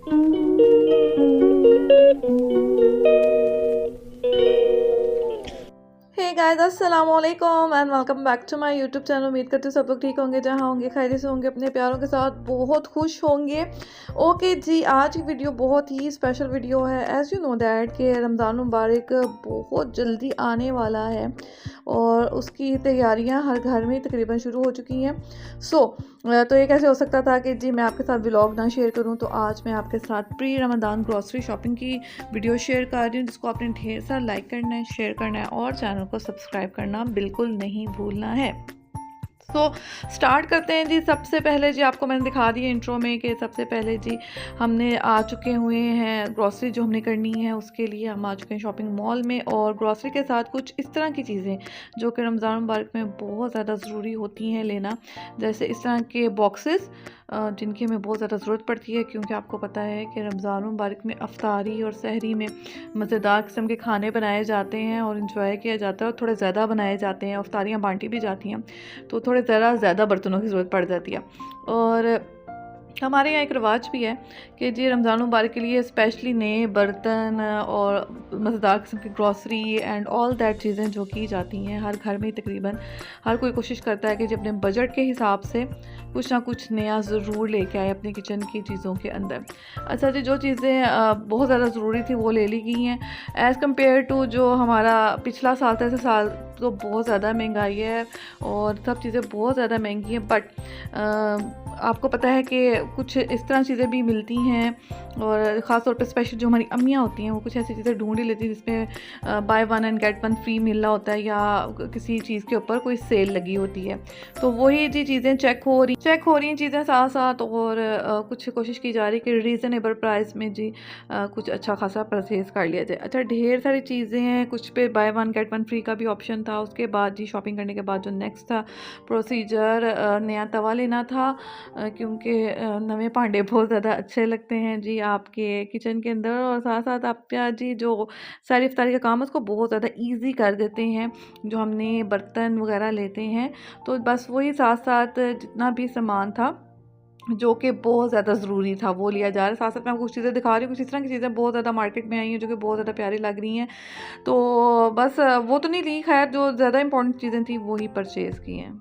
हे guys, अस्सलाम वालेकुम and welcome back to my YouTube channel. उम्मीद करती हूँ सब लोग ठीक होंगे, जहाँ होंगे खैरियत से होंगे, अपने प्यारों के साथ बहुत खुश होंगे। ओके जी, आज की वीडियो बहुत ही स्पेशल वीडियो है। एज़ यू नो दैट कि रमज़ान मुबारक बहुत जल्दी आने वाला है और उसकी तैयारियां हर घर में तकरीबन शुरू हो चुकी हैं। तो ये कैसे हो सकता था कि जी मैं आपके साथ व्लॉग ना शेयर करूं। तो आज मैं आपके साथ प्री रमज़ान ग्रॉसरी शॉपिंग की वीडियो शेयर कर रही हूँ, जिसको आपने ढेर सारा लाइक करना है, शेयर करना है और चैनल को सब्सक्राइब करना बिल्कुल नहीं भूलना है। स्टार्ट करते हैं जी। सबसे पहले जी आपको मैंने दिखा दिया इंट्रो में कि सबसे पहले जी हमने आ चुके हुए हैं ग्रॉसरी जो हमने करनी है, उसके लिए हम आ चुके हैं शॉपिंग मॉल में। और ग्रॉसरी के साथ कुछ इस तरह की चीज़ें जो कि रमज़ान मुबारक में बहुत ज़्यादा ज़रूरी होती हैं लेना, जैसे इस तरह के बॉक्सेस जिनकी हमें बहुत ज़्यादा ज़रूरत पड़ती है, क्योंकि आपको पता है कि रमज़ान मुबारक में अफ्तारी और सहरी में मज़ेदार किस्म के खाने बनाए जाते हैं और इंजॉय किया जाता है और थोड़े ज़्यादा बनाए जाते हैं, अफ्तारियाँ बांटी भी जाती हैं, तो थोड़े ज़्यादा बर्तनों की ज़रूरत पड़ जाती है। और हमारे यहाँ एक रिवाज भी है कि जी रमज़ान मुबारक के लिए स्पेशली नए बर्तन और मज़ेदार किस्म की ग्रॉसरी एंड ऑल दैट चीज़ें जो की जाती हैं हर घर में। तकरीबन हर कोई कोशिश करता है कि जब अपने बजट के हिसाब से कुछ ना कुछ नया ज़रूर लेके आए अपने किचन की चीज़ों के अंदर। अच्छा जी, जो चीज़ें बहुत ज़्यादा ज़रूरी थी वो ले ली गई हैं एज़ कम्पेयर टू जो हमारा पिछला साल था। ऐसे साल तो बहुत ज़्यादा महंगाई है और सब चीज़ें बहुत ज़्यादा महंगी हैं, बट आपको पता है कि कुछ इस तरह चीज़ें भी मिलती हैं और ख़ास तौर पे स्पेशल जो हमारी अम्मियाँ होती हैं वो कुछ ऐसी चीज़ें ढूंढ ही लेती हैं जिसमें buy one and get one free मिल रहा होता है या किसी चीज़ के ऊपर कोई सेल लगी होती है। तो वही जी चीज़ें चेक हो रही हैं चीज़ें साथ साथ, और कुछ कोशिश की जा रही है कि रीज़नेबल प्राइस में जी कुछ अच्छा खासा परचेज़ कर लिया जाए। अच्छा, ढेर सारी चीज़ें हैं, कुछ पे by one get one free का भी ऑप्शन था। उसके बाद जी शॉपिंग करने के बाद जो नेक्स्ट था प्रोसीजर, नया तवा लेना था, क्योंकि नवे भांडे बहुत ज़्यादा अच्छे लगते हैं जी आपके किचन के अंदर, और साथ साथ आपका जी जो सारी इफ्तारी का काम है उसको बहुत ज़्यादा इजी कर देते हैं जो हमने बर्तन वगैरह लेते हैं। तो बस वही साथ साथ जितना भी सामान था जो कि बहुत ज़्यादा ज़रूरी था वो लिया जा रहा है। साथ साथ मैं आपको कुछ चीज़ें दिखा रही हूँ, कुछ इस तरह की चीज़ें बहुत ज़्यादा मार्केट में आई हैं जो कि बहुत ज़्यादा प्यारी लग रही हैं। तो बस वो तो नहीं ली, खैर जो ज़्यादा इंपॉर्टेंट चीज़ें थी वही परचेज़ की हैं।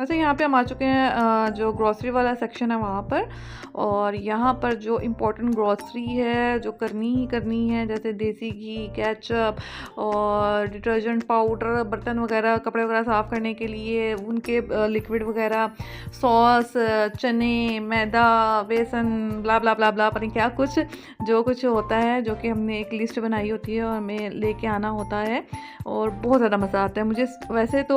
वैसे यहाँ पे हम आ चुके हैं जो ग्रॉसरी वाला सेक्शन है वहाँ पर, और यहाँ पर जो इम्पोर्टेंट ग्रॉसरी है जो करनी ही करनी है, जैसे देसी घी, केचप और डिटर्जेंट पाउडर, बर्तन वगैरह, कपड़े वगैरह साफ़ करने के लिए उनके लिक्विड वगैरह, सॉस, चने, मैदा, बेसन, ब्ला ब्ला ब्ला ब्ला, पता नहीं क्या कुछ जो कुछ होता है, जो कि हमने एक लिस्ट बनाई होती है और हमें लेके आना होता है। और बहुत ज़्यादा मज़ा आता है मुझे। वैसे तो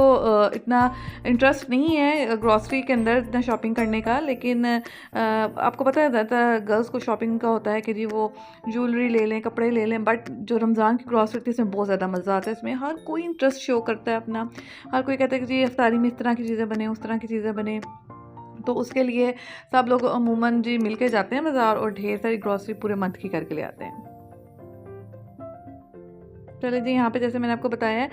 इतना इंटरेस्ट नहीं है ग्रॉसरी के अंदर इतना शॉपिंग करने का, लेकिन आपको पता है ज़्यादातर गर्ल्स को शॉपिंग का होता है कि जी वो ज्वेलरी ले लें, कपड़े ले लें, बट जो रमज़ान की ग्रॉसरी थी इसमें बहुत ज़्यादा मज़ा आता है। इसमें हर कोई इंटरेस्ट शो करता है अपना, हर कोई कहता है कि जी इफ्तारी में इस तरह की चीज़ें बने, उस तरह की चीज़ें बने। तो उसके लिए सब लोग अमूमन जी मिल के जाते हैं बाज़ार और ढेर सारी ग्रॉसरी पूरे मंथ की करके ले आते हैं। चलिए जी, यहाँ पे जैसे मैंने आपको बताया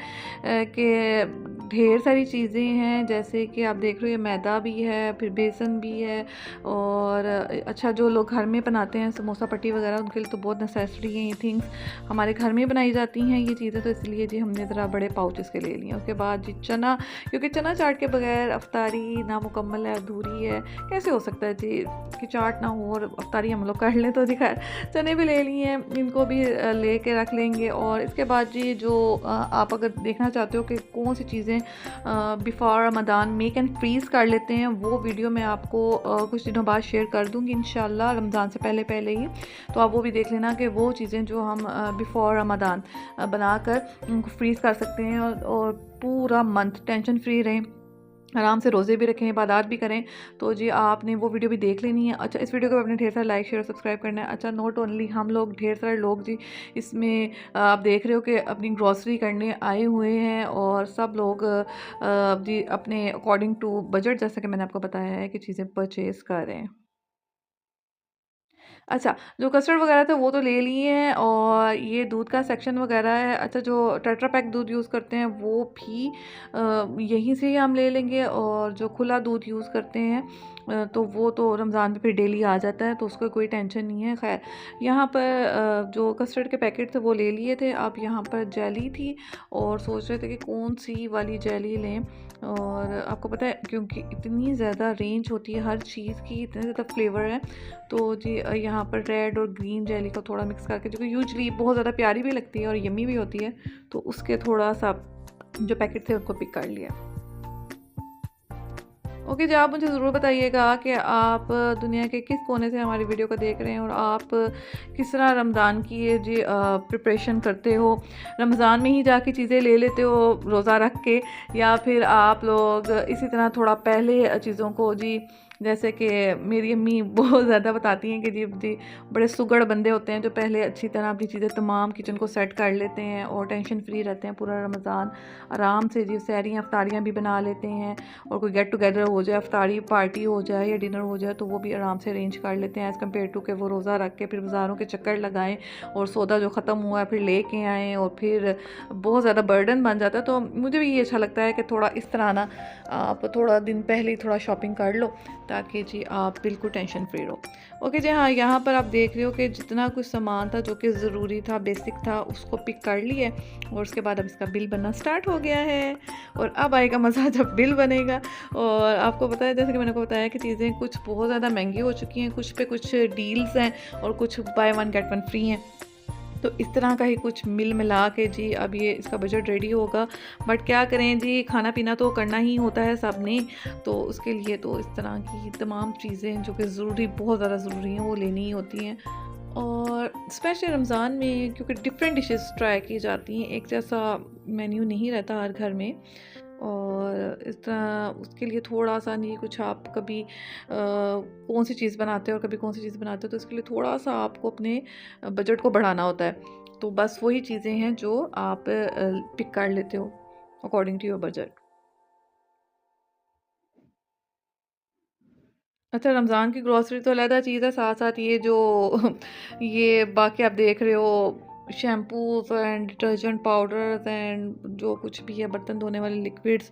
कि ढेर सारी चीज़ें हैं, जैसे कि आप देख रहे हो ये मैदा भी है, फिर बेसन भी है, और अच्छा जो लोग घर में बनाते हैं समोसा पट्टी वगैरह उनके लिए तो बहुत नेसेसरी है ये थिंग्स, हमारे घर में बनाई जाती हैं ये चीज़ें, तो इसलिए जी हमने ज़रा बड़े पाउच इसके ले लिए। उसके बाद जी चना, क्योंकि चना चाट के बगैर अफ्तारी नामुकम्मल है, अधूरी है। कैसे हो सकता है जी कि चाट ना हो और अफ्तारी हम लोग कर लें। तो जी खैर चने भी ले लिए हैं, इनको भी ले के रख लेंगे। और इसके बाद जी जो आप अगर देखना चाहते हो कि कौन सी चीज़ें before Ramzan make and freeze कर लेते हैं, वो वीडियो मैं आपको कुछ दिनों बाद शेयर कर दूंगी इंशाल्लाह, रमज़ान से पहले पहले ही। तो आप वो भी देख लेना कि वो चीज़ें जो हम बिफोर रमज़ान बनाकर उनको फ्रीज़ कर सकते हैं और पूरा मंथ टेंशन फ्री रहें, आराम से रोज़े भी रखें, इबादत भी करें। तो जी आपने वो वीडियो भी देख लेनी है। अच्छा, इस वीडियो को अपने ढेर सारा लाइक, शेयर और सब्सक्राइब करना है। अच्छा, नॉट ओनली हम लोग, ढेर सारे लोग जी इसमें आप देख रहे हो कि अपनी ग्रॉसरी करने आए हुए हैं, और सब लोग जी अपने अकॉर्डिंग टू बजट, जैसा कि मैंने आपको बताया है, कि चीज़ें परचेज़ करें। अच्छा, जो कस्टर्ड वगैरह थे वो तो ले लिए हैं, और ये दूध का सेक्शन वगैरह है। अच्छा, जो टेट्रा पैक दूध यूज़ करते हैं वो भी यहीं से ही हम ले लेंगे, और जो खुला दूध यूज़ करते हैं तो वो तो रमज़ान में फिर डेली आ जाता है, तो उसका कोई टेंशन नहीं है। खैर, यहाँ पर जो कस्टर्ड के पैकेट थे वो ले लिए थे। अब यहाँ पर जेली थी और सोच रहे थे कि कौन सी वाली जेली लें। और आपको पता है क्योंकि इतनी ज़्यादा रेंज होती है हर चीज़ की, इतने ज़्यादा फ्लेवर है, तो जी यहाँ पर रेड और ग्रीन जेली को थोड़ा मिक्स करके, जो कि यूजली बहुत ज़्यादा प्यारी भी लगती है और यम्मी भी होती है, तो उसके थोड़ा सा जो पैकेट थे उनको पिक कर लिया। ओके जी, आप मुझे ज़रूर बताइएगा कि आप दुनिया के किस कोने से हमारी वीडियो को देख रहे हैं और आप किस तरह रमज़ान की ये जी प्रिपरेशन करते हो। रमज़ान में ही जाके चीज़ें ले लेते हो रोज़ा रख के, या फिर आप लोग इसी तरह थोड़ा पहले चीज़ों को जी, जैसे कि मेरी अम्मी बहुत ज़्यादा बताती हैं कि जी बड़े सुगड़ बंदे होते हैं जो पहले अच्छी तरह अपनी चीज़ें तमाम किचन को सेट कर लेते हैं और टेंशन फ्री रहते हैं पूरा रमज़ान। आराम से जी सहरियाँ अफ्तारियाँ भी बना लेते हैं, और कोई गेट टुगेदर हो जाए, अफ्तारी पार्टी हो जाए या डिनर हो जाए, तो वो भी आराम से अरेंज कर लेते हैं, एज़ कम्पेयर टू कि वो रोज़ा रख के फिर बाज़ारों के चक्कर लगाएं और सौदा जो ख़त्म हुआ है फिर लेके आएँ, और फिर बहुत ज़्यादा बर्डन बन जाता है। तो मुझे भी ये अच्छा लगता है कि थोड़ा इस तरह ना आप थोड़ा दिन पहले ही थोड़ा शॉपिंग कर लो, ताकि जी आप बिल्कुल टेंशन फ्री रहो। ओके जी, हाँ, यहाँ पर आप देख रहे हो कि जितना कुछ सामान था जो कि ज़रूरी था, बेसिक था, उसको पिक कर लिया और उसके बाद अब इसका बिल बनना स्टार्ट हो गया है। और अब आएगा मज़ा जब बिल बनेगा। और आपको पता है, जैसे कि मैंने आपको बताया कि चीज़ें कुछ बहुत ज़्यादा महंगी हो चुकी हैं, कुछ पे कुछ डील्स हैं और कुछ by one get one free हैं। तो इस तरह का ही कुछ मिल मिला के जी अब ये इसका बजट रेडी होगा। बट क्या करें जी, खाना पीना तो करना ही होता है सब ने, तो उसके लिए तो इस तरह की तमाम चीज़ें जो कि ज़रूरी, बहुत ज़्यादा ज़रूरी हैं, वो लेनी ही होती हैं। और स्पेशली रमज़ान में क्योंकि डिफरेंट डिशेस ट्राई की जाती हैं, एक जैसा मेन्यू नहीं रहता हर घर में, और इस तरह उसके लिए थोड़ा सा नहीं, कुछ आप कभी कौन सी चीज़ बनाते हो और कभी कौन सी चीज़ बनाते हो, तो इसके लिए थोड़ा सा आपको अपने बजट को बढ़ाना होता है। तो बस वही चीज़ें हैं जो आप पिक कर लेते हो अकॉर्डिंग टू योर बजट। अच्छा, रमज़ान की ग्रॉसरी तो अलग चीज़ है, साथ साथ ये जो ये बाकी आप देख रहे हो shampoos and detergent powders and जो कुछ भी है बर्तन धोने वाले लिक्विड्स,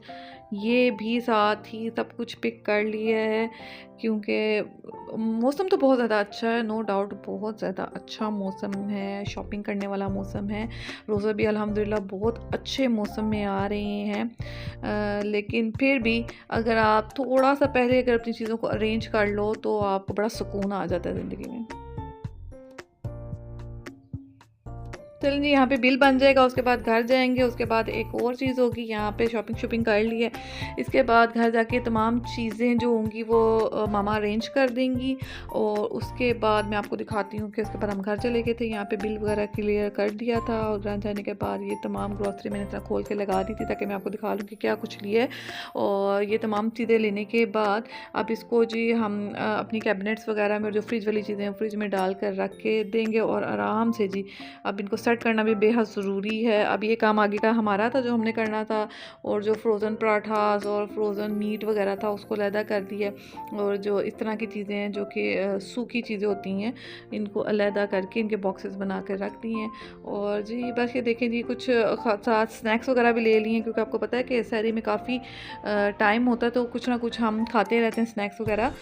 ये भी साथ ही सब कुछ पिक कर लिया है। क्योंकि मौसम तो बहुत ज़्यादा अच्छा है, नो डाउट, बहुत ज़्यादा अच्छा मौसम है, शॉपिंग करने वाला मौसम है। रोज़े भी अल्हम्दुलिल्लाह बहुत अच्छे मौसम में आ रहे हैं। लेकिन फिर भी अगर आप थोड़ा सा पहले अगर अपनी चीज़ों को अरेंज कर लो तो आपको बड़ा सुकून आ जाता है ज़िंदगी में। चलें जी, यहाँ पे बिल बन जाएगा, उसके बाद घर जाएँगे, उसके बाद एक और चीज़ होगी, यहाँ पे शॉपिंग कर ली है। इसके बाद घर जाके तमाम चीज़ें जो होंगी वो मामा अरेंज कर देंगी, और उसके बाद मैं आपको दिखाती हूँ कि उसके बाद हम घर चले गए थे। यहाँ पे बिल वगैरह क्लियर कर दिया था, और घर जाने के बाद ये तमाम ग्रॉसरी मैंने इतना खोल के लगा दी थी ताकि मैं आपको दिखा लूँ कि क्या कुछ लिया है। और ये तमाम चीज़ें लेने के बाद अब इसको जी हम अपनी कैबिनेट्स वगैरह में, जो फ्रिज वाली चीज़ें हैं फ्रिज में डाल कर रख के देंगे, और आराम से जी अब इनको सेट करना भी बेहद ज़रूरी है। अब ये काम आगे का हमारा था जो हमने करना था, और जो फ्रोज़न पराठास और फ्रोज़न मीट वगैरह था उसको अलहदा कर दिया, और जो इस तरह की चीज़ें हैं जो कि सूखी चीज़ें होती हैं, इनको अलहदा करके इनके बॉक्सेस बना कर रख दिए हैं। और जी बस ये देखें जी, कुछ साथ स्नैक्स वगैरह भी ले लिए हैं, क्योंकि आपको पता है कि सहरी में काफ़ी टाइम होता है, तो कुछ ना कुछ हम खाते रहते हैं स्नैक्स वगैरह।